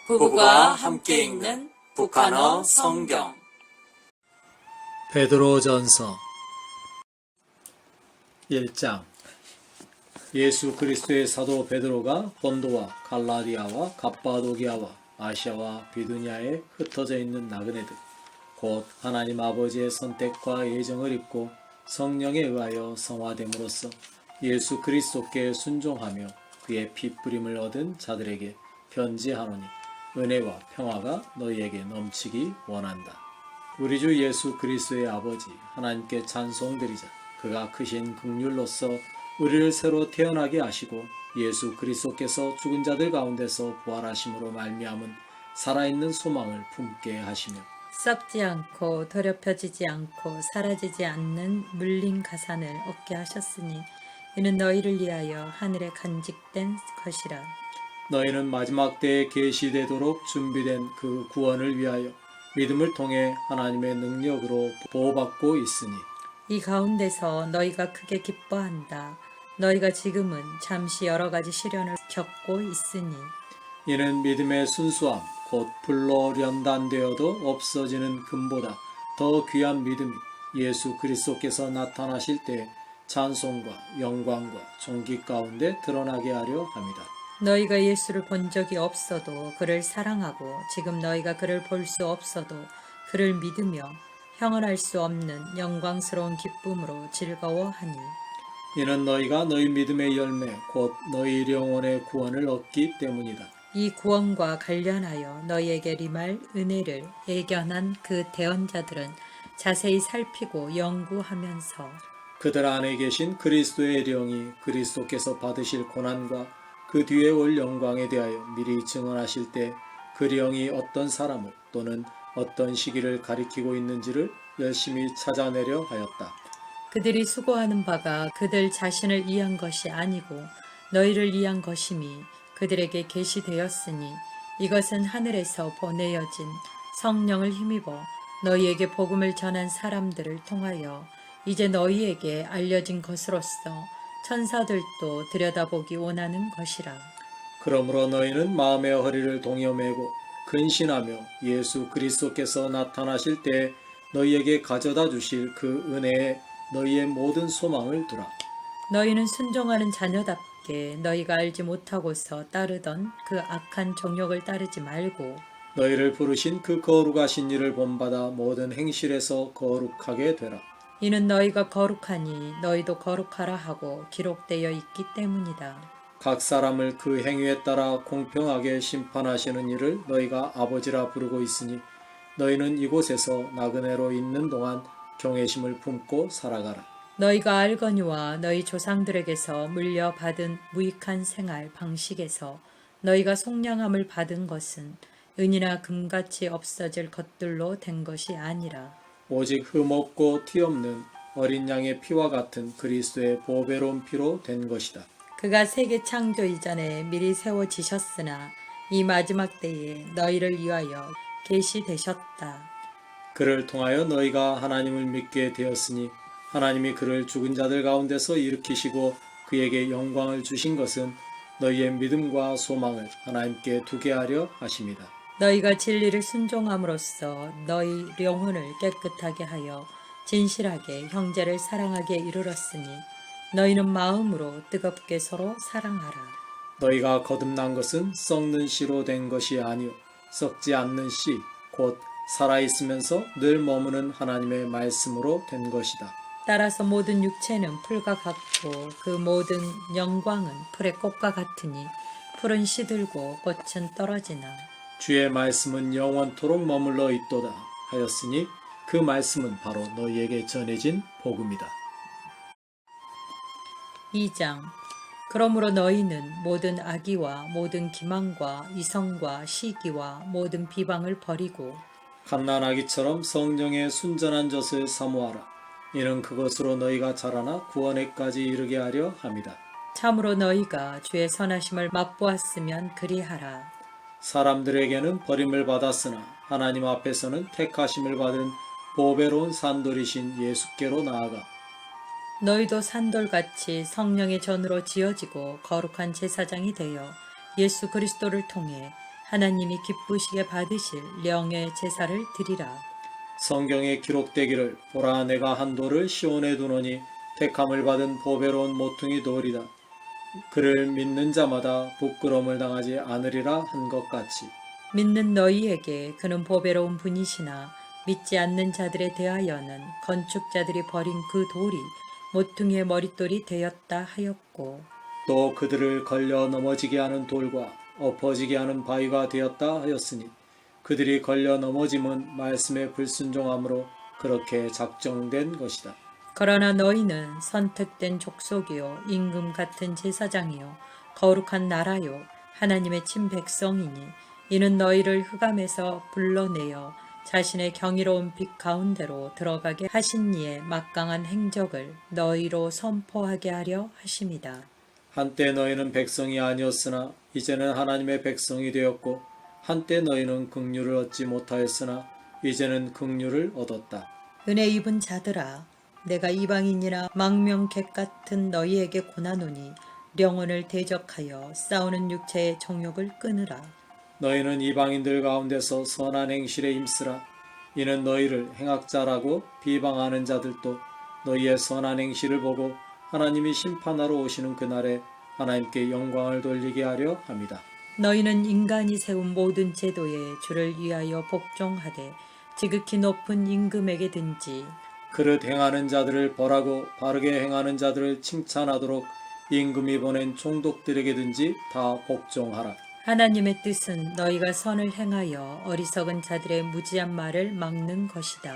부부가 함께 읽는 북한어 성경. 베드로전서 1장. 예수 그리스도의 사도 베드로가 본도와 갈라디아와 갑바도기아와 아시아와 비두냐에 흩어져 있는 나그네들 곧 하나님 아버지의 선택과 예정을 입고 성령에 의하여 성화됨으로써 예수 그리스도께 순종하며 그의 피 뿌림을 얻은 자들에게 편지하노니 은혜와 평화가 너희에게 넘치기 원한다. 우리 주 예수 그리스도의 아버지 하나님께 찬송드리자. 그가 크신 긍휼로서 우리를 새로 태어나게 하시고 예수 그리스도께서 죽은 자들 가운데서 부활하심으로 말미암은 살아있는 소망을 품게 하시며 썩지 않고 더럽혀지지 않고 사라지지 않는 물린 가산을 얻게 하셨으니 이는 너희를 위하여 하늘에 간직된 것이라. 너희는 마지막 때에 계시되도록 준비된 그 구원을 위하여 믿음을 통해 하나님의 능력으로 보호받고 있으니 이 가운데서 너희가 크게 기뻐한다. 너희가 지금은 잠시 여러 가지 시련을 겪고 있으니 이는 믿음의 순수함 곧 불로 연단되어도 없어지는 금보다 더 귀한 믿음이 예수 그리스도께서 나타나실 때 찬송과 영광과 존귀 가운데 드러나게 하려 합니다. 너희가 예수를 본 적이 없어도 그를 사랑하고 지금 너희가 그를 볼 수 없어도 그를 믿으며 형을 알 수 없는 영광스러운 기쁨으로 즐거워하니 이는 너희가 너희 믿음의 열매 곧 너희 영혼의 구원을 얻기 때문이다. 이 구원과 관련하여 너희에게 임할 은혜를 예견한 그 대언자들은 자세히 살피고 연구하면서 그들 안에 계신 그리스도의 영이 그리스도께서 받으실 고난과 그 뒤에 올 영광에 대하여 미리 증언하실 때 그 영이 어떤 사람을 또는 어떤 시기를 가리키고 있는지를 열심히 찾아내려 하였다. 그들이 수고하는 바가 그들 자신을 위한 것이 아니고 너희를 위한 것임이 그들에게 계시되었으니 이것은 하늘에서 보내어진 성령을 힘입어 너희에게 복음을 전한 사람들을 통하여 이제 너희에게 알려진 것으로서 천사들도 들여다보기 원하는 것이라. 그러므로 너희는 마음의 허리를 동여매고 근신하며 예수 그리스도께서 나타나실 때 너희에게 가져다 주실 그 은혜에 너희의 모든 소망을 두라. 너희는 순종하는 자녀답게 너희가 알지 못하고서 따르던 그 악한 정욕을 따르지 말고 너희를 부르신 그 거룩하신 이를 본받아 모든 행실에서 거룩하게 되라. 이는 너희가 거룩하니 너희도 거룩하라 하고 기록되어 있기 때문이다. 각 사람을 그 행위에 따라 공평하게 심판하시는 이를 너희가 아버지라 부르고 있으니 너희는 이곳에서 나그네로 있는 동안 경외심을 품고 살아가라. 너희가 알거니와 너희 조상들에게서 물려받은 무익한 생활 방식에서 너희가 속량함을 받은 것은 은이나 금같이 없어질 것들로 된 것이 아니라 오직 흠없고 티없는 어린 양의 피와 같은 그리스도의 보배로운 피로 된 것이다. 그가 세계 창조 이전에 미리 세워지셨으나 이 마지막 때에 너희를 위하여 계시되셨다. 그를 통하여 너희가 하나님을 믿게 되었으니 하나님이 그를 죽은 자들 가운데서 일으키시고 그에게 영광을 주신 것은 너희의 믿음과 소망을 하나님께 두게 하려 하심이다. 너희가 진리를 순종함으로써 너희 영혼을 깨끗하게 하여 진실하게 형제를 사랑하게 이르렀으니 너희는 마음으로 뜨겁게 서로 사랑하라. 너희가 거듭난 것은 썩는 씨로 된 것이 아니요 썩지 않는 씨 곧 살아있으면서 늘 머무는 하나님의 말씀으로 된 것이다. 따라서 모든 육체는 풀과 같고 그 모든 영광은 풀의 꽃과 같으니 풀은 시들고 꽃은 떨어지나 주의 말씀은 영원토록 머물러 있도다 하였으니 그 말씀은 바로 너희에게 전해진 복음이다. 2장. 그러므로 너희는 모든 악의와 모든 기망과 이성과 시기와 모든 비방을 버리고 갓난아기처럼 성령의 순전한 젖을 사모하라. 이는 그것으로 너희가 자라나 구원에까지 이르게 하려 함이다. 참으로 너희가 주의 선하심을 맛보았으면 그리하라. 사람들에게는 버림을 받았으나 하나님 앞에서는 택하심을 받은 보배로운 산돌이신 예수께로 나아가 너희도 산돌같이 성령의 전으로 지어지고 거룩한 제사장이 되어 예수 그리스도를 통해 하나님이 기쁘시게 받으실 영의 제사를 드리라. 성경에 기록되기를 보라 내가 한 돌을 시온에 두노니 택함을 받은 보배로운 모퉁이 돌이다. 그를 믿는 자마다 부끄러움을 당하지 않으리라 한 것 같이 믿는 너희에게 그는 보배로운 분이시나 믿지 않는 자들에 대하여는 건축자들이 버린 그 돌이 모퉁이의 머릿돌이 되었다 하였고 또 그들을 걸려 넘어지게 하는 돌과 엎어지게 하는 바위가 되었다 하였으니 그들이 걸려 넘어짐은 말씀에 불순종함으로 그렇게 작정된 것이다. 그러나 너희는 선택된 족속이요 임금 같은 제사장이요 거룩한 나라요 하나님의 친백성이니 이는 너희를 흑암에서 불러내어 자신의 경이로운 빛 가운데로 들어가게 하신 이의 막강한 행적을 너희로 선포하게 하려 하심이다. 한때 너희는 백성이 아니었으나 이제는 하나님의 백성이 되었고 한때 너희는 긍휼을 얻지 못하였으나 이제는 긍휼을 얻었다. 은혜 입은 자들아 내가 이방인이나 망명객 같은 너희에게 고나노니 영혼을 대적하여 싸우는 육체의 정욕을 끊으라. 너희는 이방인들 가운데서 선한 행실에 힘쓰라. 이는 너희를 행악자라고 비방하는 자들도 너희의 선한 행실을 보고 하나님이 심판하러 오시는 그날에 하나님께 영광을 돌리게 하려 합니다. 너희는 인간이 세운 모든 제도에 주를 위하여 복종하되 지극히 높은 임금에게든지 그릇 행하는 자들을 벌하고 바르게 행하는 자들을 칭찬하도록 임금이 보낸 총독들에게든지 다 복종하라. 하나님의 뜻은 너희가 선을 행하여 어리석은 자들의 무지한 말을 막는 것이다.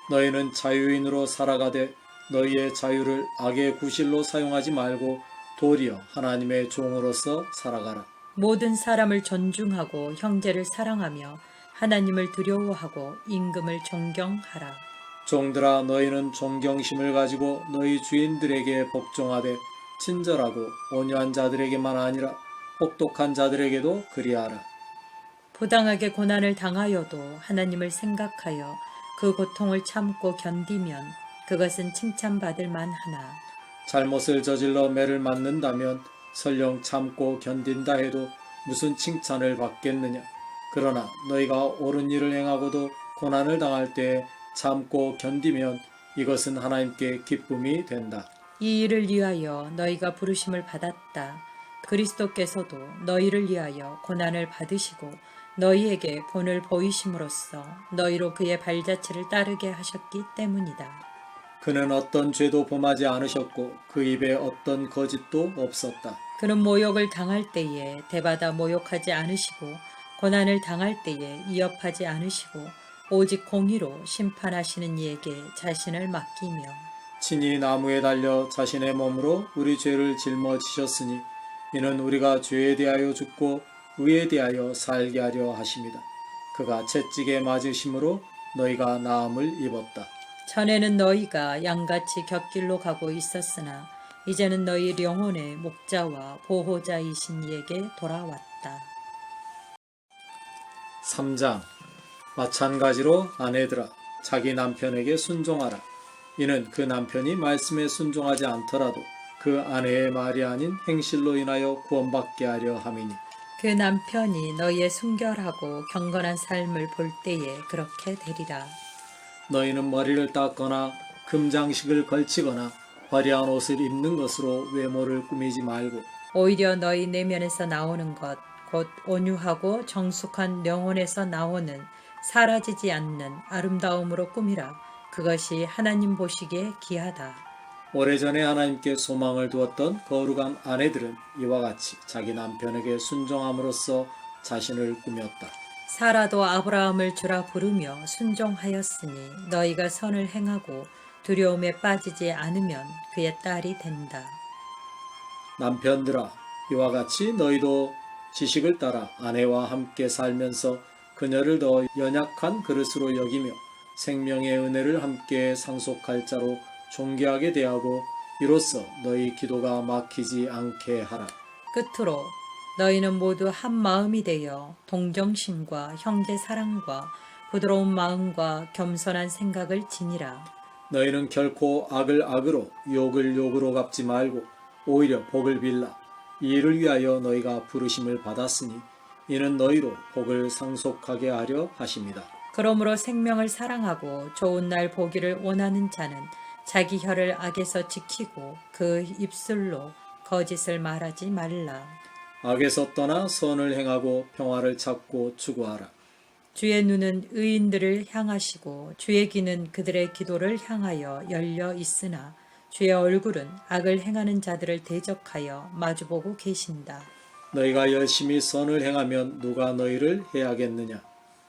너희는 자유인으로 살아가되 너희의 자유를 악의 구실로 사용하지 말고 도리어 하나님의 종으로서 살아가라. 모든 사람을 존중하고 형제를 사랑하며 하나님을 두려워하고 임금을 존경하라. 종들아 너희는 존경심을 가지고 너희 주인들에게 복종하되 친절하고 온유한 자들에게만 아니라 혹독한 자들에게도 그리하라. 부당하게 고난을 당하여도 하나님을 생각하여 그 고통을 참고 견디면 그것은 칭찬받을 만하나 잘못을 저질러 매를 맞는다면 설령 참고 견딘다 해도 무슨 칭찬을 받겠느냐. 그러나 너희가 옳은 일을 행하고도 고난을 당할 때에 참고 견디면 이것은 하나님께 기쁨이 된다. 이 일을 위하여 너희가 부르심을 받았다. 그리스도께서도 너희를 위하여 고난을 받으시고 너희에게 본을 보이심으로써 너희로 그의 발자취를 따르게 하셨기 때문이다. 그는 어떤 죄도 범하지 않으셨고 그 입에 어떤 거짓도 없었다. 그는 모욕을 당할 때에 대받아 모욕하지 않으시고 고난을 당할 때에 위협하지 않으시고 오직 공의로 심판하시는 이에게 자신을 맡기며 친히 나무에 달려 자신의 몸으로 우리 죄를 짊어지셨으니 이는 우리가 죄에 대하여 죽고 의에 대하여 살게 하려 하심이다. 그가 채찍에 맞으심으로 너희가 나음을 입었다. 전에는 너희가 양같이 곁길로 가고 있었으나 이제는 너희 영혼의 목자와 보호자이신 이에게 돌아왔다. 3장 마찬가지로 아내들아 자기 남편에게 순종하라. 이는 그 남편이 말씀에 순종하지 않더라도 그 아내의 말이 아닌 행실로 인하여 구원받게 하려 함이니 그 남편이 너희의 순결하고 경건한 삶을 볼 때에 그렇게 되리라. 너희는 머리를 닦거나 금장식을 걸치거나 화려한 옷을 입는 것으로 외모를 꾸미지 말고 오히려 너희 내면에서 나오는 것, 곧 온유하고 정숙한 영혼에서 나오는 사라지지 않는 아름다움으로 꾸미라. 그것이 하나님 보시기에 귀하다. 오래전에 하나님께 소망을 두었던 거룩한 아내들은 이와 같이 자기 남편에게 순종함으로써 자신을 꾸몄다. 사라도 아브라함을 주라 부르며 순종하였으니 너희가 선을 행하고 두려움에 빠지지 않으면 그의 딸이 된다. 남편들아 이와 같이 너희도 지식을 따라 아내와 함께 살면서 그녀를 더 연약한 그릇으로 여기며 생명의 은혜를 함께 상속할 자로 존귀하게 대하고 이로써 너희 기도가 막히지 않게 하라. 끝으로 너희는 모두 한 마음이 되어 동정심과 형제 사랑과 부드러운 마음과 겸손한 생각을 지니라. 너희는 결코 악을 악으로 욕을 욕으로 갚지 말고 오히려 복을 빌라. 이 일을 위하여 너희가 부르심을 받았으니 이는 너희로 복을 상속하게 하려 하심이다. 그러므로 생명을 사랑하고 좋은 날 보기를 원하는 자는 자기 혀를 악에서 지키고 그 입술로 거짓을 말하지 말라. 악에서 떠나 선을 행하고 평화를 찾고 추구하라. 주의 눈은 의인들을 향하시고 주의 귀는 그들의 기도를 향하여 열려 있으나 주의 얼굴은 악을 행하는 자들을 대적하여 마주보고 계신다. 너희가 열심히 선을 행하면 누가 너희를 해하겠느냐?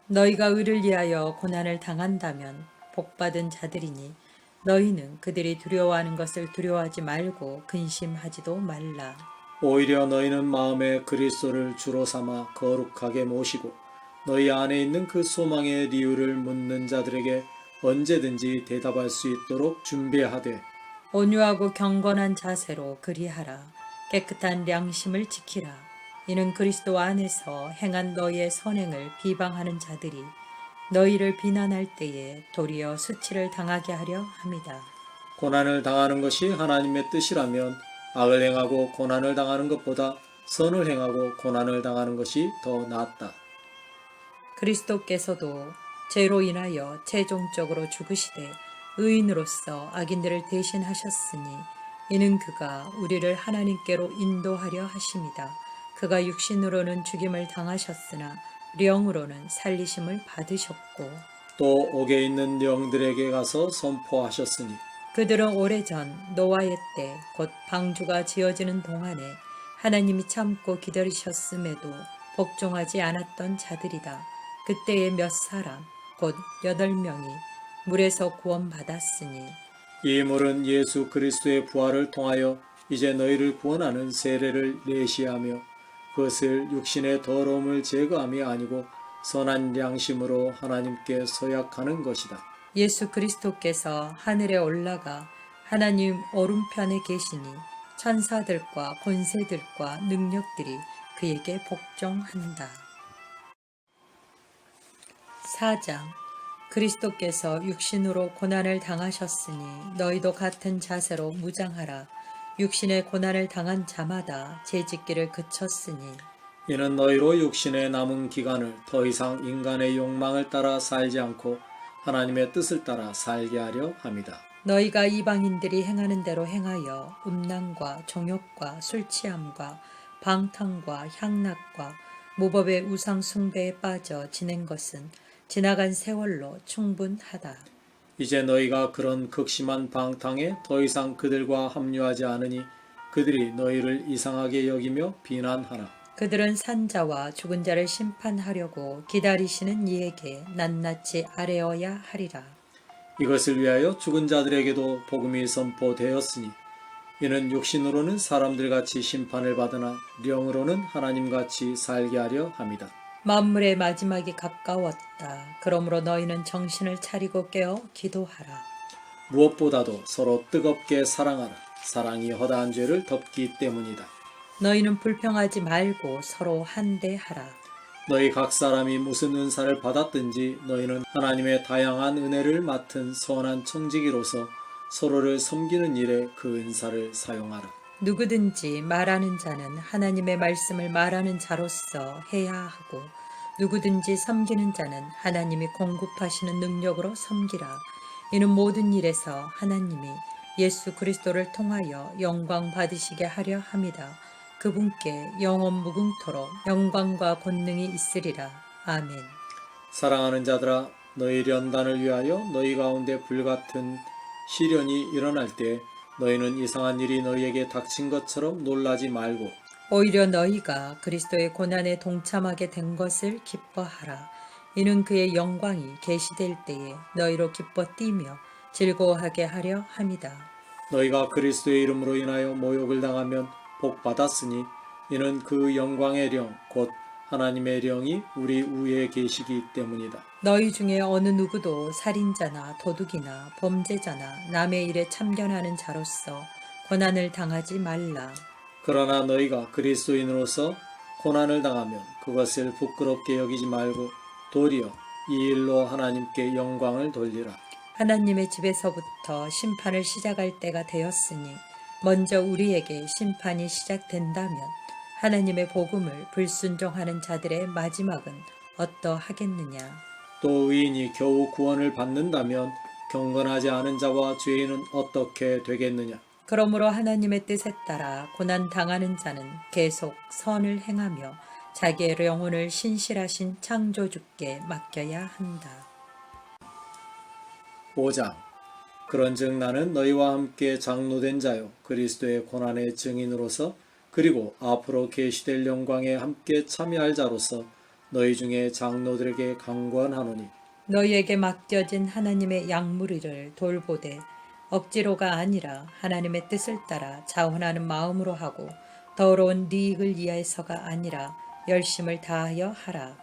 너희가 의를 위하여 고난을 당한다면 복받은 자들이니 너희는 그들이 두려워하는 것을 두려워하지 말고 근심하지도 말라. 오히려 너희는 마음에 그리스도를 주로 삼아 거룩하게 모시고 너희 안에 있는 그 소망의理由를 묻는 자들에게 언제든지 대답할 수 있도록 준비하되 온유하고 경건한 자세로 그리하라. 깨끗한良심을 지키라. 이는 그리스도 안에서 행한 너희의 선행을 비방하는 자들이 너희를 비난할 때에 도리어 수치를 당하게 하려 함이다. 고난을 당하는 것이 하나님의 뜻이라면 악을 행하고 고난을 당하는 것보다 선을 행하고 고난을 당하는 것이 더 낫다. 그리스도께서도 죄로 인하여 최종적으로 죽으시되 의인으로서 악인들을 대신하셨으니 이는 그가 우리를 하나님께로 인도하려 하심이다. 그가 육신으로는 죽임을 당하셨으나 영으로는 살리심을 받으셨고 또 옥에 있는 영들에게 가서 선포하셨으니 그들은 오래전 노아의 때 곧 방주가 지어지는 동안에 하나님이 참고 기다리셨음에도 복종하지 않았던 자들이다. 그때의 몇 사람 곧 8명이 물에서 구원받았으니 이 물은 예수 그리스도의 부활을 통하여 이제 너희를 구원하는 세례를 내시하며 그것을 육신의 더러움을 제거함이 아니고 선한 양심으로 하나님께 서약하는 것이다. 예수 그리스도께서 하늘에 올라가 하나님 오른편에 계시니 천사들과 권세들과 능력들이 그에게 복종한다. 4장 그리스도께서 육신으로 고난을 당하셨으니 너희도 같은 자세로 무장하라. 육신의 고난을 당한 자마다 죄짓기를 그쳤으니 이는 너희로 육신의 남은 기간을 더 이상 인간의 욕망을 따라 살지 않고 하나님의 뜻을 따라 살게 하려 함이다. 너희가 이방인들이 행하는 대로 행하여 음란과 종욕과 술취함과 방탕과 향락과 무법의 우상 숭배에 빠져 지낸 것은 지나간 세월로 충분하다. 이제 너희가 그런 극심한 방탕에 더 이상 그들과 합류하지 않으니 그들이 너희를 이상하게 여기며 비난하라. 그들은 산자와 죽은 자를 심판하려고 기다리시는 이에게 낱낱이 아뢰어야 하리라. 이것을 위하여 죽은 자들에게도 복음이 선포되었으니 이는 육신으로는 사람들같이 심판을 받으나 영으로는 하나님같이 살게 하려 함이다. 만물의 마지막이 가까웠다. 그러므로 너희는 정신을 차리고 깨어 기도하라. 무엇보다도 서로 뜨겁게 사랑하라. 사랑이 허다한 죄를 덮기 때문이다. 너희는 불평하지 말고 서로 한대하라. 너희 각 사람이 무슨 은사를 받았든지 너희는 하나님의 다양한 은혜를 맡은 선한 청지기로서 서로를 섬기는 일에 그 은사를 사용하라. 누구든지 말하는 자는 하나님의 말씀을 말하는 자로서 해야 하고 누구든지 섬기는 자는 하나님이 공급하시는 능력으로 섬기라. 이는 모든 일에서 하나님이 예수 그리스도를 통하여 영광 받으시게 하려 함이다. 그분께 영원 무궁토록 영광과 권능이 있으리라. 아멘. 사랑하는 자들아, 너희 연단을 위하여 너희 가운데 불같은 시련이 일어날 때 너희는 이상한 일이 너희에게 닥친 것처럼 놀라지 말고 오히려 너희가 그리스도의 고난에 동참하게 된 것을 기뻐하라. 이는 그의 영광이 계시될 때에 너희로 기뻐 뛰며 즐거워하게 하려 함이다. 너희가 그리스도의 이름으로 인하여 모욕을 당하면 복 받았으니 이는 그 영광의 령 곧 하나님의 영이 우리 위에 계시기 때문이다. 너희 중에 어느 누구도 살인자나 도둑이나 범죄자나 남의 일에 참견하는 자로서 고난을 당하지 말라. 그러나 너희가 그리스도인으로서 고난을 당하면 그것을 부끄럽게 여기지 말고 도리어 이 일로 하나님께 영광을 돌리라. 하나님의 집에서부터 심판을 시작할 때가 되었으니 먼저 우리에게 심판이 시작된다면 하나님의 복음을 불순종하는 자들의 마지막은 어떠하겠느냐. 또 의인이 겨우 구원을 받는다면 경건하지 않은 자와 죄인은 어떻게 되겠느냐. 그러므로 하나님의 뜻에 따라 고난 당하는 자는 계속 선을 행하며 자기의 영혼을 신실하신 창조주께 맡겨야 한다. 5장. 그런즉 나는 너희와 함께 장로된 자요 그리스도의 고난의 증인으로서 그리고 앞으로 계시될 영광에 함께 참여할 자로서 너희 중에 장로들에게 강권하노니 너희에게 맡겨진 하나님의 양무리를 돌보되 억지로가 아니라 하나님의 뜻을 따라 자원하는 마음으로 하고 더러운 리익을 위하여서가 아니라 열심을 다하여 하라.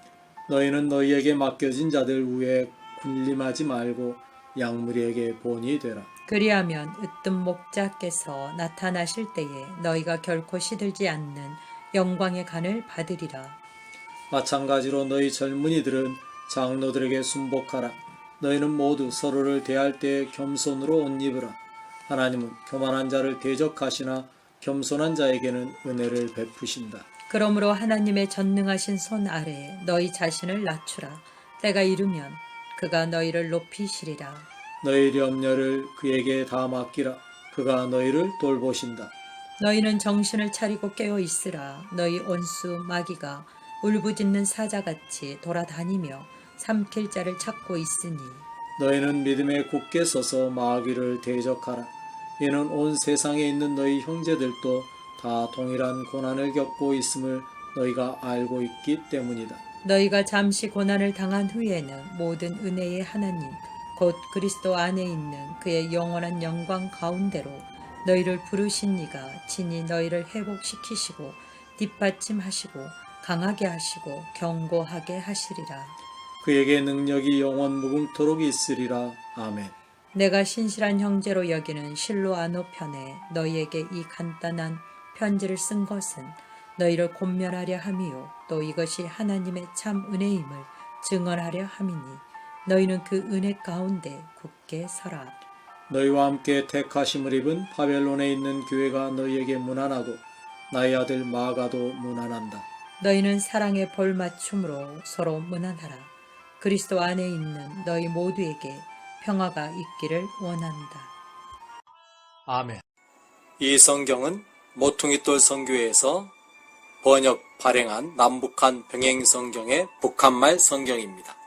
너희는 너희에게 맡겨진 자들 위에 군림하지 말고 양무리에게 본이 되라. 그리하면 으뜸 목자께서 나타나실 때에 너희가 결코 시들지 않는 영광의 간을 받으리라. 마찬가지로 너희 젊은이들은 장로들에게 순복하라. 너희는 모두 서로를 대할 때 겸손으로 옷 입으라. 하나님은 교만한 자를 대적하시나 겸손한 자에게는 은혜를 베푸신다. 그러므로 하나님의 전능하신 손 아래에 너희 자신을 낮추라. 때가 이르면 그가 너희를 높이시리라. 너희 염려를 그에게 다 맡기라. 그가 너희를 돌보신다. 너희는 정신을 차리고 깨어 있으라. 너희 온수 마귀가 울부짖는 사자같이 돌아다니며 삼킬 자를 찾고 있으니 너희는 믿음에 굳게 서서 마귀를 대적하라. 이는 온 세상에 있는 너희 형제들도 다 동일한 고난을 겪고 있음을 너희가 알고 있기 때문이다. 너희가 잠시 고난을 당한 후에는 모든 은혜의 하나님 곧 그리스도 안에 있는 그의 영원한 영광 가운데로 너희를 부르신 이가 친히 너희를 회복시키시고 뒷받침하시고 강하게 하시고 견고하게 하시리라. 그에게 능력이 영원 무궁토록 있으리라. 아멘. 내가 신실한 형제로 여기는 실로아노 편에 너희에게 이 간단한 편지를 쓴 것은 너희를 권면하려 함이요 또 이것이 하나님의 참 은혜임을 증언하려 함이니 너희는 그 은혜 가운데 굳게 서라. 너희와 함께 택하심을 입은 바벨론에 있는 교회가 너희에게 문안하고 나의 아들 마가도 문안한다. 너희는 사랑의 볼맞춤으로 서로 문안하라. 그리스도 안에 있는 너희 모두에게 평화가 있기를 원한다. 아멘. 이 성경은 모퉁이돌 선교회에서 번역 발행한 남북한 병행 성경의 북한말 성경입니다.